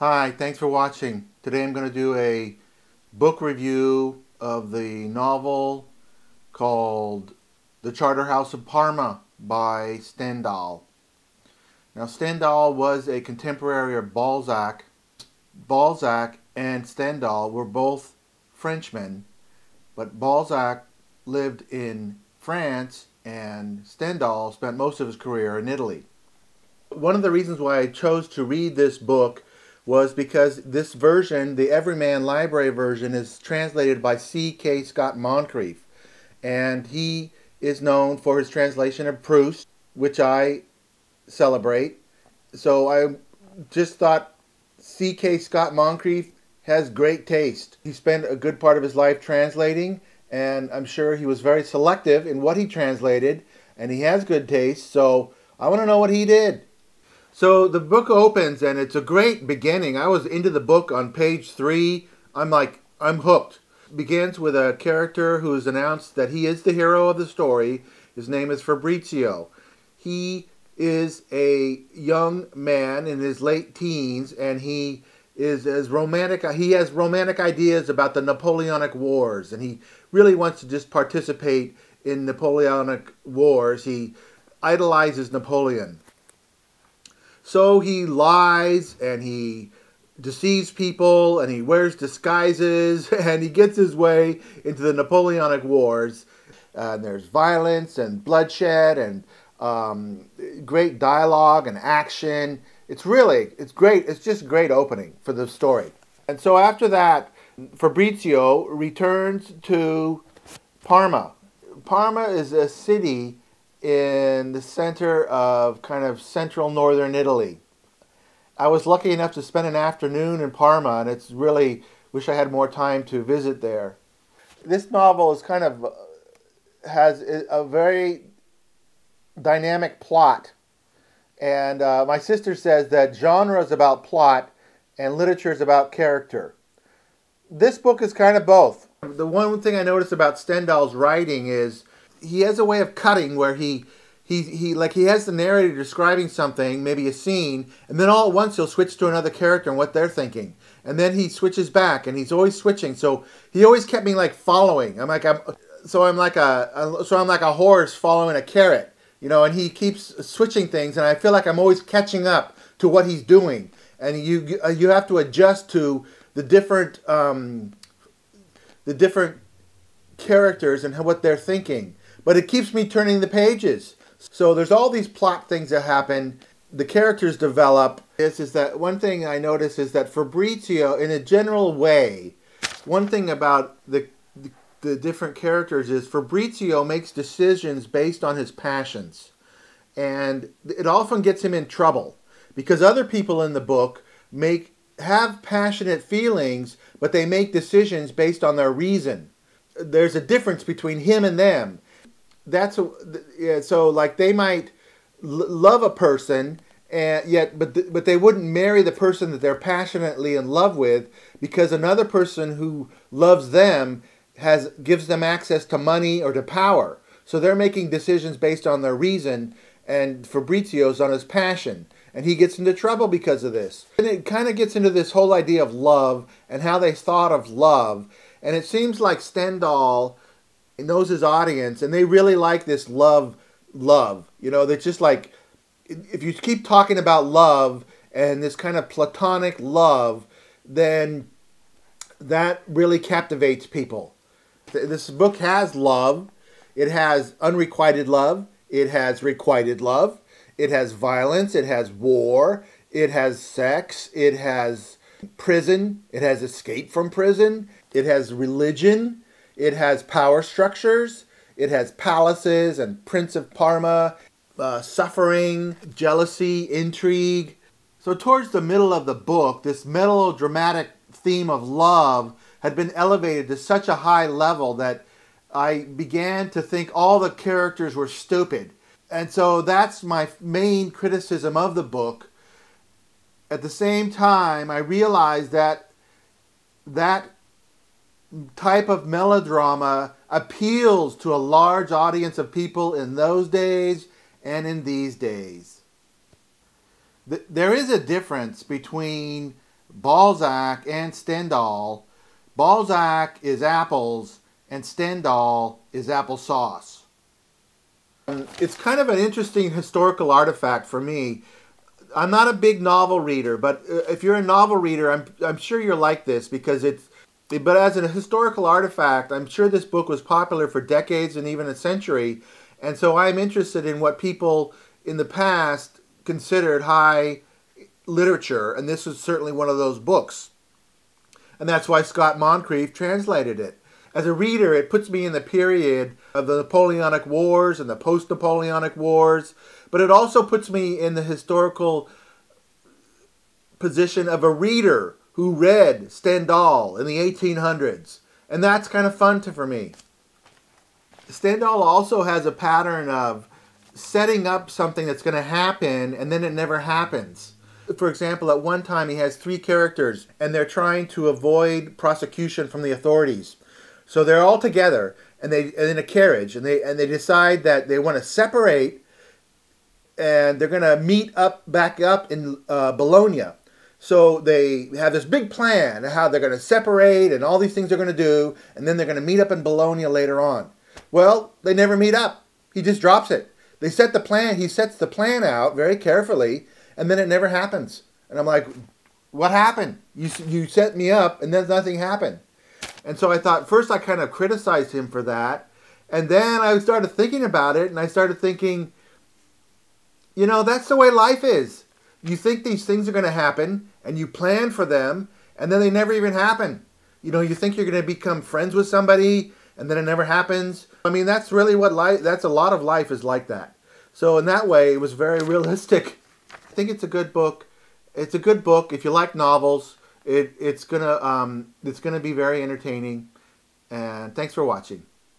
Hi, thanks for watching. Today I'm going to do a book review of the novel called The Charterhouse of Parma by Stendhal. Now, Stendhal was a contemporary of Balzac. Balzac and Stendhal were both Frenchmen, but Balzac lived in France and Stendhal spent most of his career in Italy. One of the reasons why I chose to read this book was because this version, the Everyman Library version, is translated by C.K. Scott Moncrief. And he is known for his translation of Proust, which I celebrate. So I just thought C.K. Scott Moncrief has great taste. He spent a good part of his life translating, and I'm sure he was very selective in what he translated, and he has good taste, so I want to know what he did. So the book opens and it's a great beginning. I was into the book on page 3. I'm hooked. It begins with a character who is announced that he is the hero of the story. His name is Fabrizio. He is a young man in his late teens, and he is as romantic. He has romantic ideas about the Napoleonic Wars, and he really wants to just participate in Napoleonic Wars. He idolizes Napoleon. So he lies and he deceives people and he wears disguises and he gets his way into the Napoleonic Wars. And there's violence and bloodshed and great dialogue and action. It's great. It's just a great opening for the story. And so after that, Fabrizio returns to Parma. Parma is a city in the center of kind of central northern Italy. I was lucky enough to spend an afternoon in Parma, and it's really, wish I had more time to visit there. This novel is kind of, has a very dynamic plot, and my sister says that genre is about plot and literature is about character. This book is kind of both. The one thing I noticed about Stendhal's writing is he has a way of cutting where he has the narrator describing something, maybe a scene, and then all at once he'll switch to another character and what they're thinking, and then he switches back, and he's always switching. So he always kept me like following. I'm like a horse following a carrot, you know. And he keeps switching things, and I feel like I'm always catching up to what he's doing, and you have to adjust to the different characters and what they're thinking. But it keeps me turning the pages. So there's all these plot things that happen. The characters develop. One thing I notice is that Fabrizio, in a general way, one thing about the different characters is Fabrizio makes decisions based on his passions. And it often gets him in trouble because other people in the book have passionate feelings, but they make decisions based on their reason. There's a difference between him and them. So like they might love a person, but they wouldn't marry the person that they're passionately in love with because another person who loves them gives them access to money or to power. So they're making decisions based on their reason, and Fabrizio's on his passion, and he gets into trouble because of this. And it kind of gets into this whole idea of love and how they thought of love, and it seems like Stendhal knows his audience, and they really like this love. You know, they're just like, if you keep talking about love and this kind of platonic love, then that really captivates people. This book has love. It has unrequited love. It has requited love. It has violence. It has war. It has sex. It has prison. It has escape from prison. It has religion. It has power structures. It has palaces and Prince of Parma, suffering, jealousy, intrigue. So towards the middle of the book, this melodramatic theme of love had been elevated to such a high level that I began to think all the characters were stupid. And so that's my main criticism of the book. At the same time, I realized that type of melodrama appeals to a large audience of people in those days and in these days. There is a difference between Balzac and Stendhal. Balzac is apples and Stendhal is applesauce. It's kind of an interesting historical artifact for me. I'm not a big novel reader, but if you're a novel reader, I'm sure you're like this, because but as a historical artifact, I'm sure this book was popular for decades and even a century. And so I'm interested in what people in the past considered high literature, and this was certainly one of those books. And that's why Scott Moncrief translated it. As a reader, it puts me in the period of the Napoleonic Wars and the post-Napoleonic Wars, but it also puts me in the historical position of a reader who read Stendhal in the 1800s. And that's kind of fun for me. Stendhal also has a pattern of setting up something that's going to happen and then it never happens. For example, at one time he has 3 characters and they're trying to avoid prosecution from the authorities. So they're all together and in a carriage, and they decide that they want to separate, and they're going to meet back up in Bologna. So they have this big plan of how they're going to separate and all these things they're going to do, and then they're going to meet up in Bologna later on. Well, they never meet up. He just drops it. They set the plan. He sets the plan out very carefully, and then it never happens. And I'm like, what happened? You set me up, and then nothing happened. And so I thought, first I kind of criticized him for that. And then I started thinking about it, and I started thinking, you know, that's the way life is. You think these things are going to happen, and you plan for them, and then they never even happen. You know, you think you're going to become friends with somebody, and then it never happens. I mean, that's really what life, that's a lot of life is like that. So in that way, it was very realistic. I think it's a good book. It's a good book if you like novels. It's gonna be very entertaining, and thanks for watching.